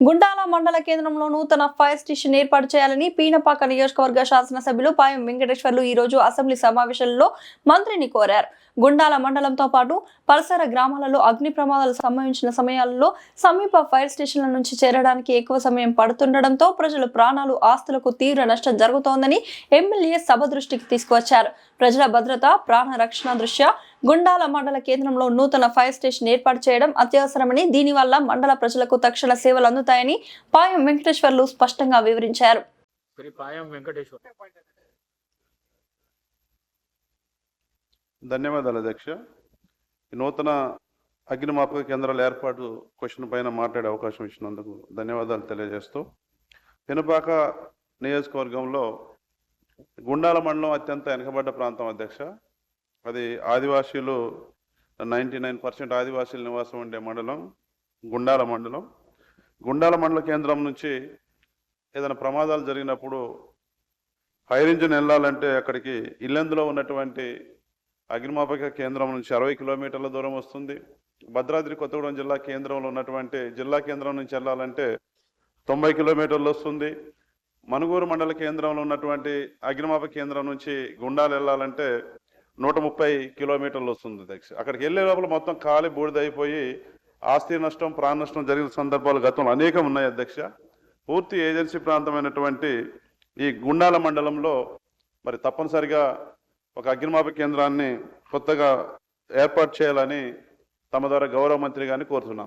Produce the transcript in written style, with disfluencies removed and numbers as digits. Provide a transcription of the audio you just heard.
గుండాల మండల కేంద్రంలో నూతన ఫైర్ స్టేషన్ ఏర్పాటు చేయాలని పీనపాక నియోజకవర్గ శాసనసభ్యులు పాయం వెంకటేశ్వర్లు ఈ రోజు అసెంబ్లీ సమావేశంలో మంత్రిని కోరారు. గుండాల మండలంతో పాటు పరిసర గ్రామాలలో అగ్ని ప్రమాదాలు సంభవించిన సమయాల్లో సమీప ఫైర్ స్టేషన్ల నుంచి చేరడానికి ఎక్కువ సమయం పడుతుండటంతో ప్రజల ప్రాణాలు, ఆస్తులకు తీవ్ర నష్టం జరుగుతోందని ఎమ్మెల్యే సభ దృష్టికి తీసుకువచ్చారు. ప్రజల భద్రత, ప్రాణ రక్షణ దృష్ట్యా గుండాల మండల కేంద్రంలో నూతన ఫైర్ స్టేషన్ ఏర్పాటు చేయడం అత్యవసరమని, దీనివల్ల మండల ప్రజలకు తక్షణ సేవలు అందుతాయని పాయం వెంకటేశ్వర్లు స్పష్టంగా వివరించారు. ధన్యవాదాలు అధ్యక్ష. నూతన అగ్నిమాపక కేంద్రాల ఏర్పాటు క్వశ్చన్ పైన మాట్లాడే అవకాశం ఇచ్చినందుకు ధన్యవాదాలు తెలియజేస్తూ, పినపాక నియోజకవర్గంలో గుండాల మండలం అత్యంత వెనుకబడ్డ ప్రాంతం అధ్యక్ష. అది ఆదివాసీలు 99% ఆదివాసీల నివాసం ఉండే మండలం గుండాల మండలం. గుండాల మండల కేంద్రం నుంచి ఏదైనా ప్రమాదాలు జరిగినప్పుడు ఫైర్ ఇంజిన్ వెళ్ళాలంటే అక్కడికి ఇల్లందులో ఉన్నటువంటి అగ్నిమాపక కేంద్రం నుంచి 60 కిలోమీటర్ల దూరం వస్తుంది. భద్రాద్రి కొత్తగూడెం జిల్లా కేంద్రంలో ఉన్నటువంటి జిల్లా కేంద్రం నుంచి వెళ్ళాలంటే 90 కిలోమీటర్లు వస్తుంది. మనుగూరు మండల కేంద్రంలో ఉన్నటువంటి అగ్నిమాపక కేంద్రం నుంచి గుండాలు వెళ్ళాలంటే 130 కిలోమీటర్లు వస్తుంది అధ్యక్ష. అక్కడికి వెళ్ళే లోపల మొత్తం కాలి బూడిదైపోయి ఆస్తి నష్టం, ప్రాణ నష్టం జరిగిన సందర్భాలు గతంలో అనేకం ఉన్నాయి అధ్యక్ష. పూర్తి ఏజెన్సీ ప్రాంతమైనటువంటి ఈ గుండాల మండలంలో మరి తప్పనిసరిగా ఒక అగ్నిమాపక కేంద్రాన్ని కొత్తగా ఏర్పాటు చేయాలని తమ ద్వారా గౌరవ మంత్రి గారిని కోరుతున్నాను.